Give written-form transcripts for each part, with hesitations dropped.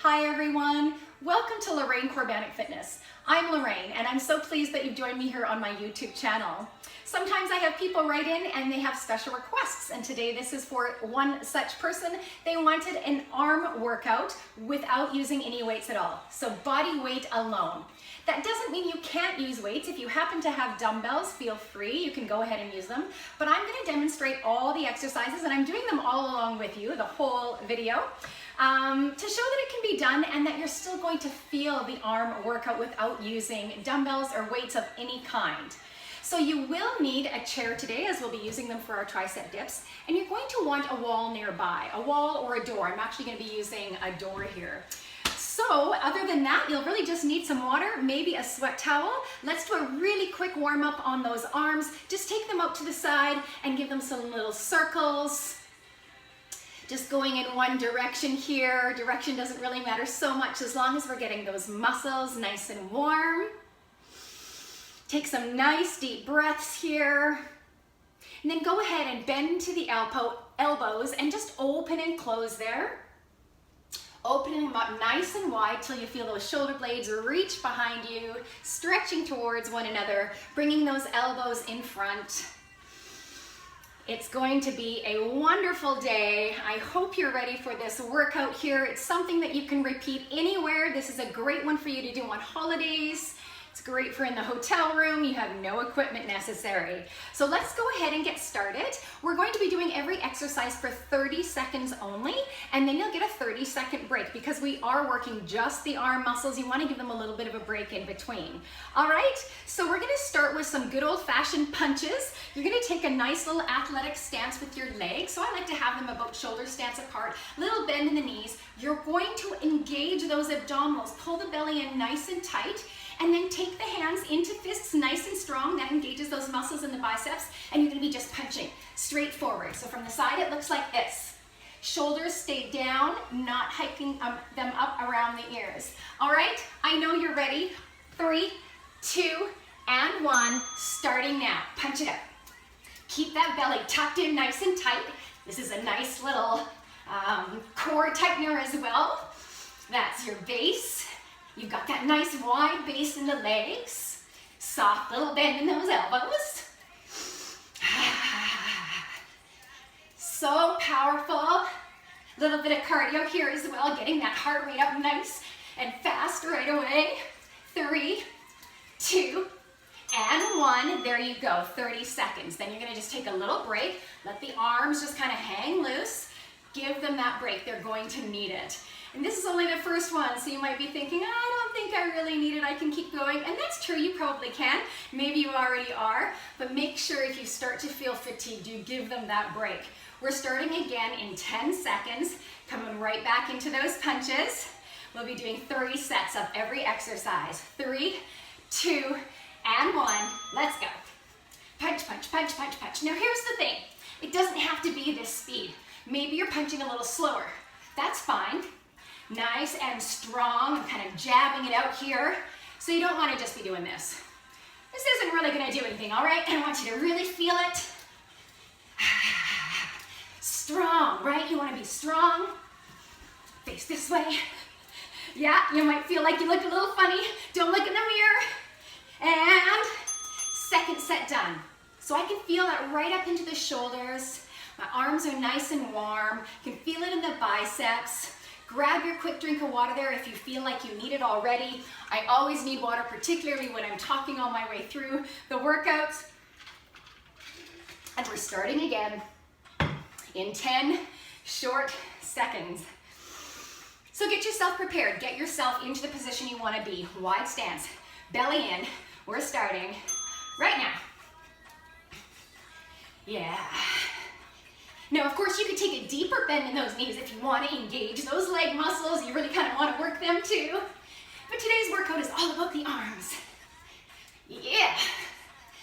Hi everyone, welcome to Lorraine Korobanik Fitness. I'm Lorraine and I'm so pleased that you've joined me here on my YouTube channel. Sometimes I have people write in and they have special requests, and today this is for one such person. They wanted an arm workout without using any weights at all, so body weight alone. That doesn't mean you can't use weights. If you happen to have dumbbells, feel free, you can go ahead and use them. But I'm going to demonstrate all the exercises, and I'm doing them all along with you, the whole video, to show that it can be done and that you're still going to feel the arm workout without using dumbbells or weights of any kind. So you will need a chair today, as we'll be using them for our tricep dips, and you're going to want a wall nearby, a wall or a door. I'm actually going to be using a door here. So other than that, you'll really just need some water, maybe a sweat towel. Let's do a really quick warm up on those arms. Just take them out to the side and give them some little circles. Just going in one direction here. Direction doesn't really matter so much as long as we're getting those muscles nice and warm. Take some nice deep breaths here. And then go ahead and bend to the elbows and just open and close there. Opening them up nice and wide till you feel those shoulder blades reach behind you, stretching towards one another, bringing those elbows in front. It's going to be a wonderful day. I hope you're ready for this workout here. It's something that you can repeat anywhere. This is a great one for you to do on holidays. It's great for in the hotel room. You have no equipment necessary. So let's go ahead and get started. We're going to be doing every exercise for 30 seconds only, and then you'll get a 30-second break because we are working just the arm muscles. You want to give them a little bit of a break in between. All right, so we're going to start with some good old-fashioned punches. You're going to take a nice little athletic stance with your legs. So I like to have them about shoulder stance apart, little bend in the knees. You're going to engage those abdominals, pull the belly in nice and tight, and then take the hands into fists nice and strong. That engages those muscles in the biceps, and you're gonna be just punching straight forward. So from the side, it looks like this. Shoulders stay down, not hiking them up around the ears. All right, I know you're ready. 3, 2, and 1, starting now. Punch it up. Keep that belly tucked in nice and tight. This is a nice little core tightener as well. That's your base. You've got that nice wide base in the legs. Soft little bend in those elbows. So powerful. Little bit of cardio here as well, getting that heart rate up nice and fast right away. 3, 2, and 1. There you go, 30 seconds. Then you're gonna just take a little break. Let the arms just kind of hang loose. Give them that break, they're going to need it. And this is only the first one, so you might be thinking, I don't think I really need it, I can keep going. And that's true, you probably can. Maybe you already are, but make sure if you start to feel fatigued, you give them that break. We're starting again in 10 seconds, coming right back into those punches. We'll be doing 30 sets of every exercise. 3, 2, and 1, let's go. Punch, punch, punch, punch, punch. Now here's the thing, it doesn't have to be this speed. Maybe you're punching a little slower, that's fine. Nice and strong, I'm kind of jabbing it out here. So you don't want to just be doing this. This isn't really going to do anything, all right? I want you to really feel it. Strong, right? You want to be strong. Face this way. Yeah, you might feel like you look a little funny. Don't look in the mirror. And second set done. So I can feel that right up into the shoulders. My arms are nice and warm. You can feel it in the biceps. Grab your quick drink of water there if you feel like you need it already. I always need water, particularly when I'm talking all my way through the workouts. And we're starting again in 10 short seconds. So get yourself prepared. Get yourself into the position you want to be. Wide stance, belly in. We're starting right now. Yeah. Now, of course, you could take a deeper bend in those knees if you want to engage those leg muscles. You really kind of want to work them too. But today's workout is all about the arms. Yeah.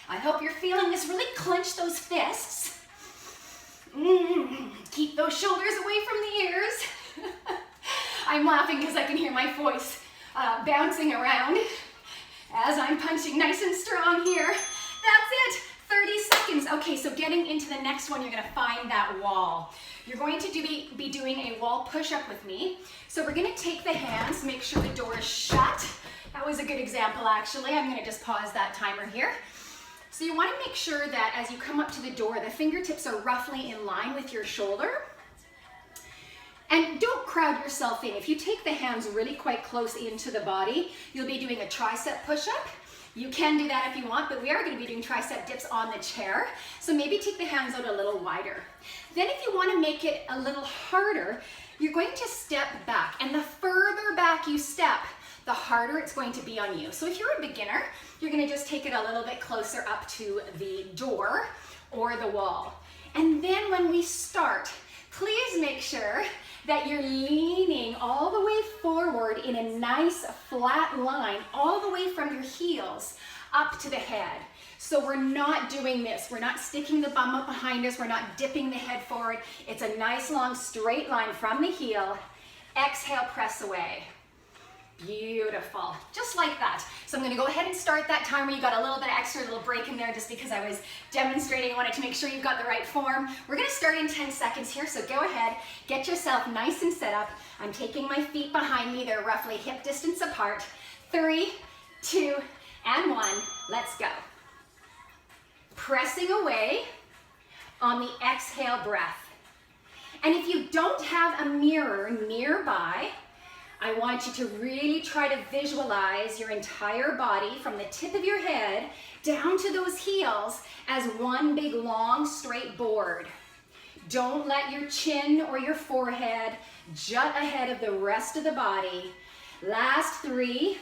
I hope you're feeling this. Really clench those fists. Keep those shoulders away from the ears. I'm laughing because I can hear my voice bouncing around as I'm punching nice and strong here. That's it. 30 seconds. Okay, so getting into the next one, you're gonna find that wall. You're going to be doing a wall push-up with me. So we're gonna take the hands, make sure the door is shut. That was a good example, actually. I'm gonna just pause that timer here. So you wanna make sure that as you come up to the door, the fingertips are roughly in line with your shoulder. And don't crowd yourself in. If you take the hands really quite close into the body, you'll be doing a tricep push-up. You can do that if you want, but we are going to be doing tricep dips on the chair. So maybe take the hands out a little wider. Then if you want to make it a little harder, you're going to step back. And the further back you step, the harder it's going to be on you. So if you're a beginner, you're going to just take it a little bit closer up to the door or the wall. And then when we start, please make sure that you're leaning all the way forward in a nice flat line, all the way from your heels up to the head. So we're not doing this. We're not sticking the bum up behind us. We're not dipping the head forward. It's a nice long straight line from the heel. Exhale, press away. Beautiful, just like that. So I'm gonna go ahead and start that timer. You got a little bit of extra little break in there just because I was demonstrating. I wanted to make sure you've got the right form. We're gonna start in 10 seconds here, so go ahead, get yourself nice and set up. I'm taking my feet behind me. They're roughly hip distance apart. 3, 2, and 1, let's go. Pressing away on the exhale breath. And if you don't have a mirror nearby, I want you to really try to visualize your entire body from the tip of your head down to those heels as one big long straight board. Don't let your chin or your forehead jut ahead of the rest of the body. Last 3,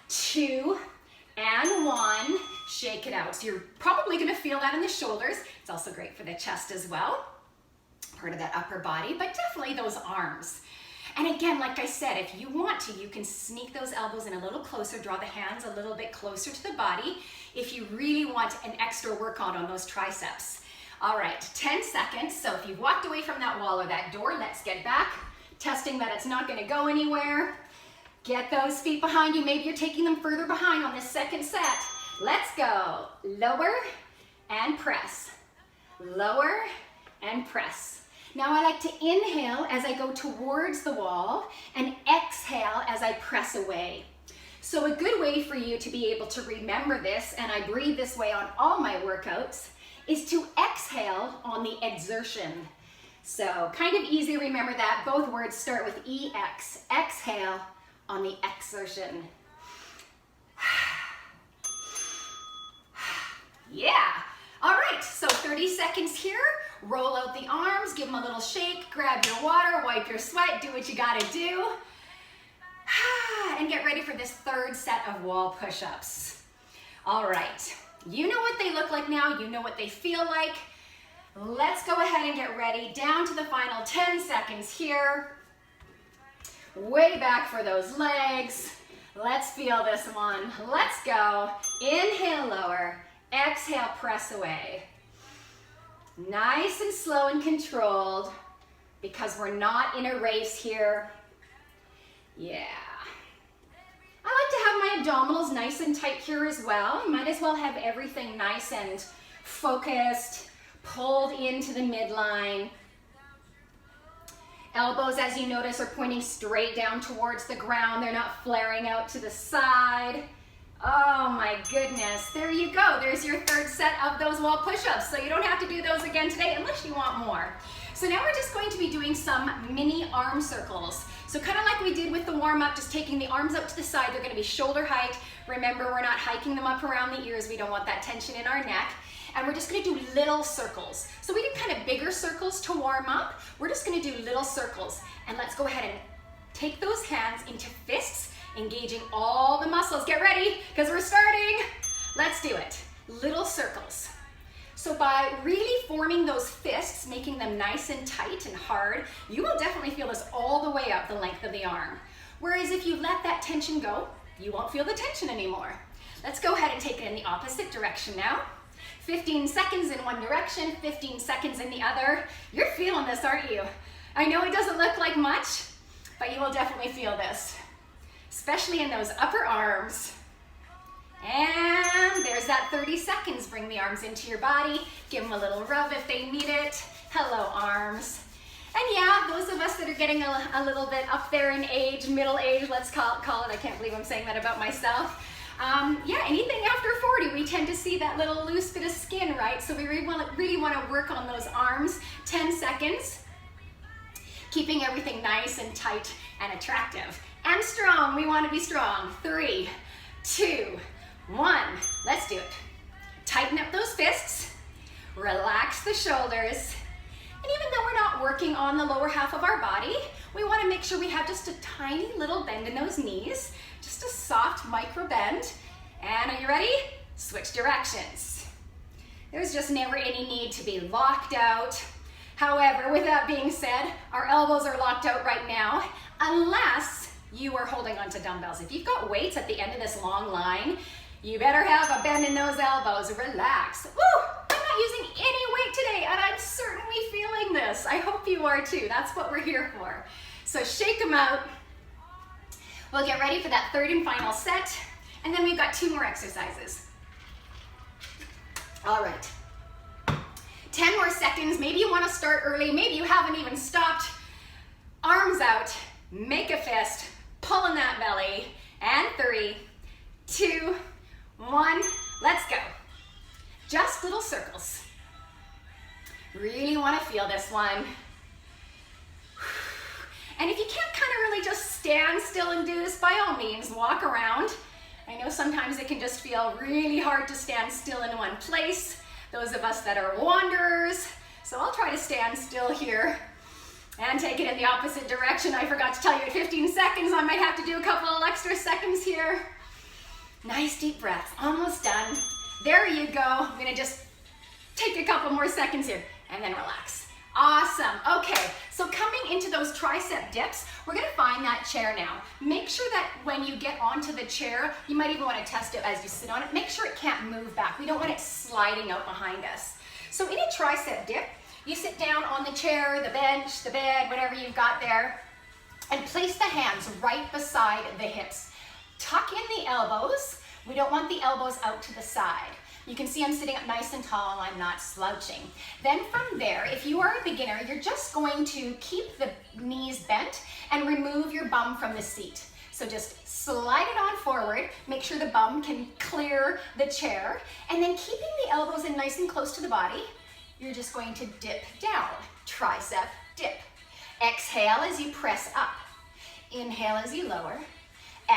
2, and 1. Shake it out. So you're probably gonna feel that in the shoulders. It's also great for the chest as well, part of that upper body, but definitely those arms. And again, like I said, if you want to, you can sneak those elbows in a little closer, draw the hands a little bit closer to the body if you really want an extra workout on those triceps. All right, 10 seconds. So if you've walked away from that wall or that door, let's get back, testing that it's not gonna go anywhere. Get those feet behind you. Maybe you're taking them further behind on this second set. Let's go. Lower and press. Lower and press. Now I like to inhale as I go towards the wall and exhale as I press away. So a good way for you to be able to remember this, and I breathe this way on all my workouts, is to exhale on the exertion. So kind of easy to remember that. Both words start with EX. Exhale on the exertion. Yeah. All right, so 30 seconds here. Roll out the arms, give them a little shake, grab your water, wipe your sweat, do what you gotta do. And get ready for this third set of wall push-ups. All right, you know what they look like now, you know what they feel like. Let's go ahead and get ready. Down to the final 10 seconds here. Way back for those legs. Let's feel this one. Let's go. Inhale, lower. Exhale, press away. Nice and slow and controlled because we're not in a race here. Yeah. I like to have my abdominals nice and tight here as well. You might as well have everything nice and focused, pulled into the midline. Elbows, as you notice, are pointing straight down towards the ground. They're not flaring out to the side. Oh my goodness, there you go. There's your third set of those wall push-ups. So you don't have to do those again today unless you want more. So now we're just going to be doing some mini arm circles. So kind of like we did with the warm-up, just taking the arms up to the side. They're gonna be shoulder height. Remember, we're not hiking them up around the ears. We don't want that tension in our neck. And we're just gonna do little circles. So we did kind of bigger circles to warm up. We're just gonna do little circles. And let's go ahead and take those hands into fists, engaging all the muscles. Get ready, because we're starting. Let's do it. Little circles. So by really forming those fists, making them nice and tight and hard, you will definitely feel this all the way up the length of the arm. Whereas if you let that tension go, you won't feel the tension anymore. Let's go ahead and take it in the opposite direction now. 15 seconds in one direction, 15 seconds in the other. You're feeling this, aren't you? I know it doesn't look like much, but you will definitely feel this, especially in those upper arms. And there's that 30 seconds. Bring the arms into your body. Give them a little rub if they need it. Hello, arms. And yeah, those of us that are getting a little bit up there in age, middle age, let's call it. I can't believe I'm saying that about myself. Yeah, anything after 40, we tend to see that little loose bit of skin, right? So we really want to work on those arms. 10 seconds. Keeping everything nice and tight and attractive. And strong. We want to be strong. 3, 2, 1. Let's do it. Tighten up those fists. Relax the shoulders. And even though we're not working on the lower half of our body, we want to make sure we have just a tiny little bend in those knees, just a soft micro bend. And are you ready? Switch directions. There's just never any need to be locked out. However, with that being said, our elbows are locked out right now, unless you are holding onto dumbbells. If you've got weights at the end of this long line, you better have a bend in those elbows. Relax. Woo! Using any weight today, and I'm certainly feeling this. I hope you are too. That's what we're here for. So shake them out. We'll get ready for that third and final set, and then we've got 2 more exercises. All right. 10 more seconds. Maybe you want to start early. Maybe you haven't even stopped. Arms out. Make a fist. Pull in that belly. And 3, 2, 1. Let's go. Just little circles. Really want to feel this one. And if you can't kind of really just stand still and do this, by all means, walk around. I know sometimes it can just feel really hard to stand still in one place. Those of us that are wanderers. So I'll try to stand still here and take it in the opposite direction. I forgot to tell you at 15 seconds, I might have to do a couple of extra seconds here. Nice deep breaths, almost done. There you go. I'm gonna just take a couple more seconds here and then relax. Awesome. Okay, so coming into those tricep dips, we're gonna find that chair now. Make sure that when you get onto the chair, you might even want to test it as you sit on it. Make sure it can't move back. We don't want it sliding out behind us. So in a tricep dip, you sit down on the chair, the bench, the bed, whatever you've got there, and place the hands right beside the hips. Tuck in the elbows. We don't want the elbows out to the side. You can see I'm sitting up nice and tall, I'm not slouching. Then from there, if you are a beginner, you're just going to keep the knees bent and remove your bum from the seat. So just slide it on forward, make sure the bum can clear the chair, and then keeping the elbows in nice and close to the body, you're just going to dip down, tricep dip. Exhale as you press up. Inhale as you lower.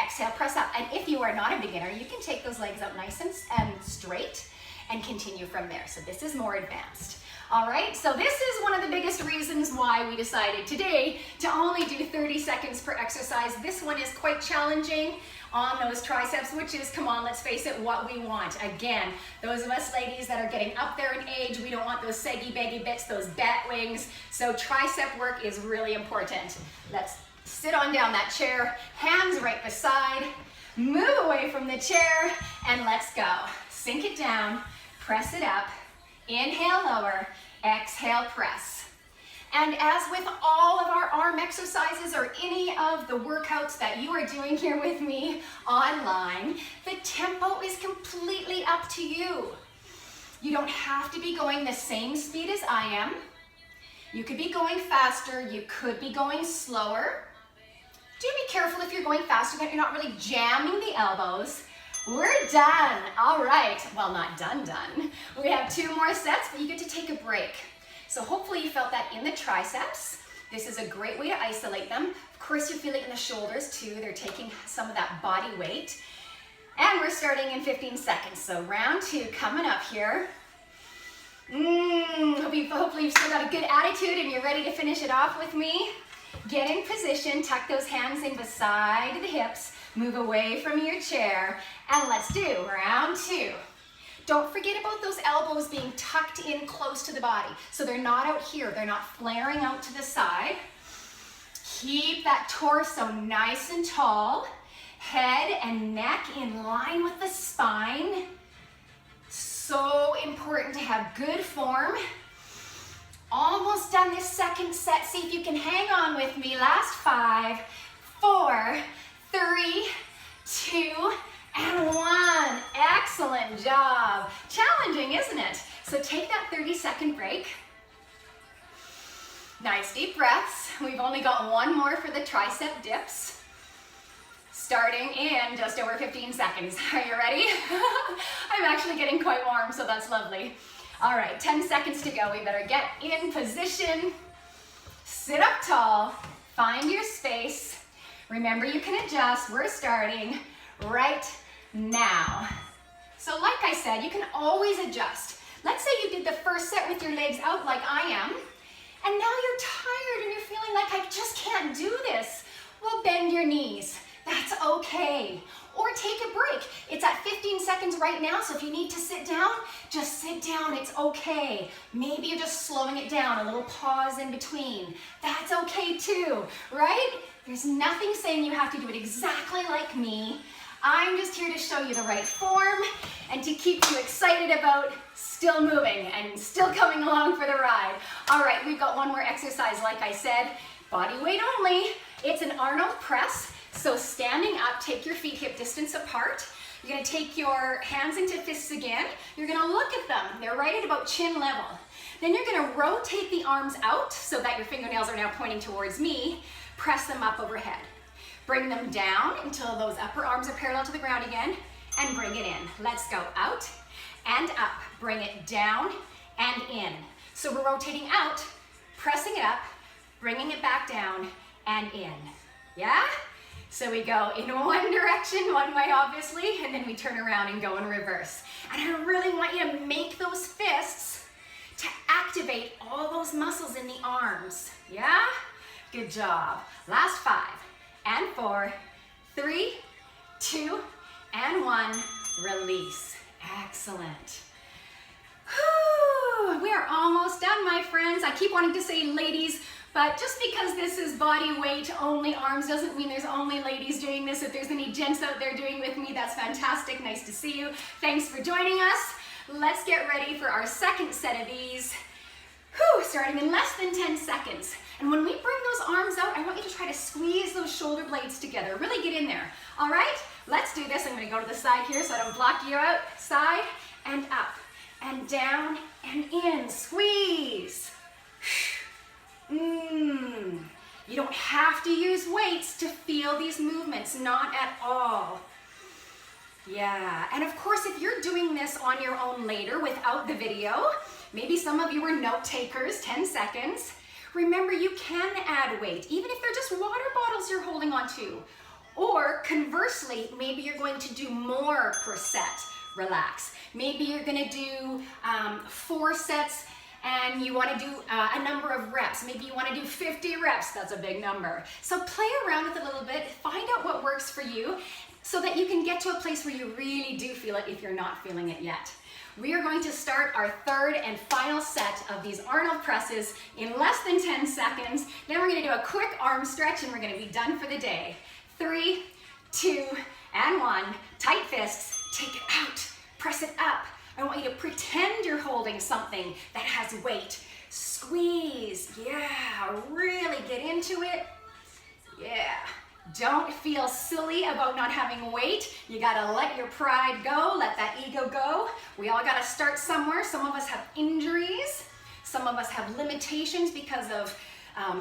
Exhale, press up. And if you are not a beginner, you can take those legs up nice and straight and continue from there. So this is more advanced. All right, so this is one of the biggest reasons why we decided today to only do 30 seconds per exercise. This one is quite challenging on those triceps, which is, come on, let's face it, what we want. Again, those of us ladies that are getting up there in age, we don't want those saggy, baggy bits, those bat wings. So tricep work is really important. Let's sit on down that chair, hands right beside, move away from the chair, and let's go. Sink it down, press it up, inhale, lower, exhale, press. And as with all of our arm exercises or any of the workouts that you are doing here with me online, the tempo is completely up to you. You don't have to be going the same speed as I am. You could be going faster, you could be going slower. Do be careful if you're going faster that you're not really jamming the elbows. We're done. All right. Well, not done. We have 2 more sets, but you get to take a break. So hopefully you felt that in the triceps. This is a great way to isolate them. Of course, you're feeling it in the shoulders too. They're taking some of that body weight. And we're starting in 15 seconds. So round 2 coming up here. Hopefully you've still got a good attitude and you're ready to finish it off with me. Get in position, tuck those hands in beside the hips, move away from your chair, and let's do round 2. Don't forget about those elbows being tucked in close to the body. So they're not out here, they're not flaring out to the side. Keep that torso nice and tall, head and neck in line with the spine. So important to have good form. Almost done this second set. See if you can hang on with me. Last 5, 4, 3, 2, and 1. So take that 30-second break. Nice deep breaths. We've only got one more for the tricep dips. Starting in just over 15 seconds. Are you ready? I'm actually getting quite warm, so that's lovely. All right, 10 seconds to go. We better get in position. Sit up tall. Find your space. Remember, you can adjust. We're starting right now. So like I said, you can always adjust. Let's say you did the first set with your legs out like I am, and now you're tired and you're feeling like I just can't do this. Well, bend your knees. That's okay. Or take a break. It's at 15 seconds right now, so if you need to sit down, just sit down. It's okay. Maybe you're just slowing it down, a little pause in between. That's okay too, right? There's nothing saying you have to do it exactly like me. I'm just here to show you the right form and to keep you excited about still moving and still coming along for the ride. All right, we've got one more exercise, like I said, body weight only. It's an Arnold Press. So standing up, take your feet hip distance apart. You're gonna take your hands into fists again. You're gonna look at them. They're right at about chin level. Then you're gonna rotate the arms out so that your fingernails are now pointing towards me. Press them up overhead. Bring them down until those upper arms are parallel to the ground again, and bring it in. Let's go out and up. Bring it down and in. So we're rotating out, pressing it up, bringing it back down and in. Yeah? So we go in one direction, one way obviously, and then we turn around and go in reverse. And I really want you to make those fists to activate all those muscles in the arms. Yeah? Good job. Last 5 and 4, 3, 2, and 1. Release. Excellent. Whew, we are almost done, my friends. I keep wanting to say ladies, but just because this is body weight only arms doesn't mean there's only ladies doing this. If there's any gents out there doing with me, that's fantastic. Nice to see you. Thanks for joining us. Let's get ready for our second set of these. Whew, starting in less than 10 seconds. And when we bring those arms out, I want you to try to squeeze those shoulder blades together. Really get in there. All right, let's do this. I'm going to go to the side here so I don't block you out. Side and up and down and in. Squeeze. You don't have to use weights to feel these movements, not at all. Yeah, and of course, if you're doing this on your own later without the video, maybe some of you are note takers, 10 seconds. Remember, you can add weight, even if they're just water bottles you're holding onto. Or conversely, maybe you're going to do more per set. Relax. Maybe you're going to do 4 sets and you want to do a number of reps. Maybe you want to do 50 reps. That's a big number. So play around with it a little bit. Find out what works for you so that you can get to a place where you really do feel it if you're not feeling it yet. We are going to start our third and final set of these Arnold presses in less than 10 seconds. Then we're going to do a quick arm stretch and we're going to be done for the day. 3, 2, and 1. Tight fists. Take it out. Press it up. I want you to pretend you're holding something that has weight. Squeeze. Yeah, really get into it. Yeah. Don't feel silly about not having weight. You gotta let your pride go, let that ego go. We all gotta start somewhere. Some of us have injuries. Some of us have limitations because of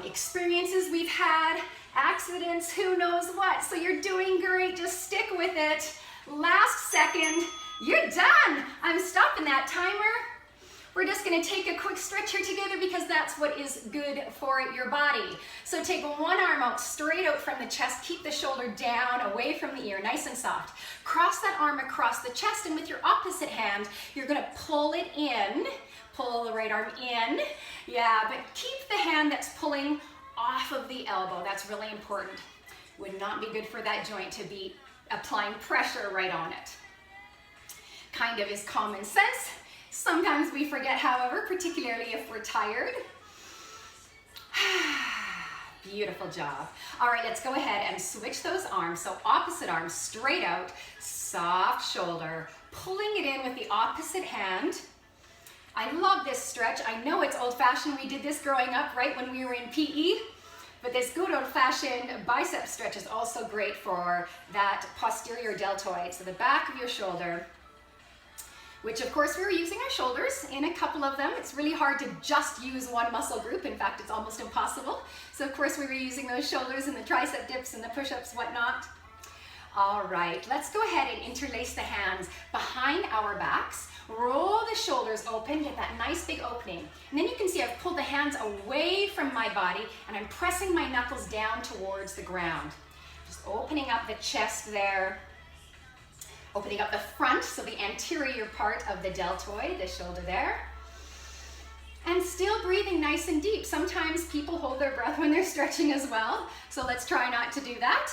experiences we've had, accidents, who knows what. So you're doing great, just stick with it. Last second, you're done. I'm stopping that timer. We're just gonna take a quick stretch here together because that's what is good for your body. So take one arm out, straight out from the chest, keep the shoulder down, away from the ear, nice and soft. Cross that arm across the chest, and with your opposite hand, you're gonna pull it in, pull the right arm in. Yeah, but keep the hand that's pulling off of the elbow. That's really important. Would not be good for that joint to be applying pressure right on it. Kind of is common sense. Sometimes we forget, however, particularly if we're tired. Beautiful job. All right, let's go ahead and switch those arms. So opposite arm, straight out, soft shoulder, pulling it in with the opposite hand. I love this stretch. I know it's old-fashioned. We did this growing up, right, when we were in PE. But this good old-fashioned bicep stretch is also great for that posterior deltoid, so the back of your shoulder. which of course we were using our shoulders in a couple of them. It's really hard to just use one muscle group. In fact, it's almost impossible. So of course we were using those shoulders and the tricep dips and the push-ups, whatnot. All right, let's go ahead and interlace the hands behind our backs. Roll the shoulders open, get that nice big opening. And then you can see I've pulled the hands away from my body and I'm pressing my knuckles down towards the ground. Just opening up the chest there. Opening up the front, so the anterior part of the deltoid, the shoulder there. And still breathing nice and deep. Sometimes people hold their breath when they're stretching as well, so let's try not to do that.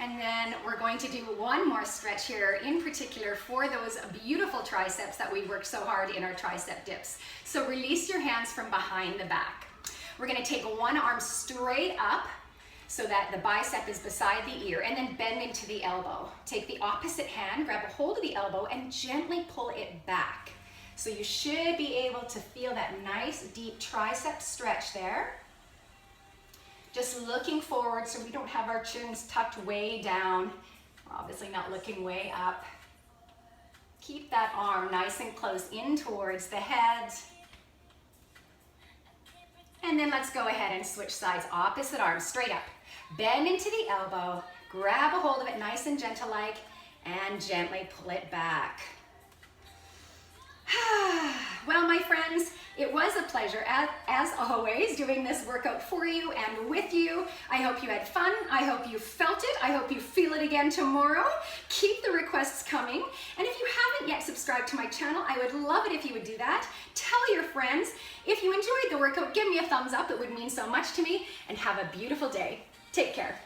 And then we're going to do one more stretch here, in particular for those beautiful triceps that we worked so hard in our tricep dips. So release your hands from behind the back. We're gonna take one arm straight up so that the bicep is beside the ear, and then bend into the elbow. Take the opposite hand, grab a hold of the elbow, and gently pull it back. So you should be able to feel that nice deep tricep stretch there. Just looking forward so we don't have our chins tucked way down. We're obviously not looking way up. Keep that arm nice and close in towards the head. And then let's go ahead and switch sides. Opposite arm, straight up. Bend into the elbow, grab a hold of it nice and gentle-like, and gently pull it back. Well, my friends, it was a pleasure, as always, doing this workout for you and with you. I hope you had fun. I hope you felt it. I hope you feel it again tomorrow. Keep the requests coming. And if you haven't yet subscribed to my channel, I would love it if you would do that. Tell your friends. If you enjoyed the workout, give me a thumbs up. It would mean so much to me. And have a beautiful day. Take care.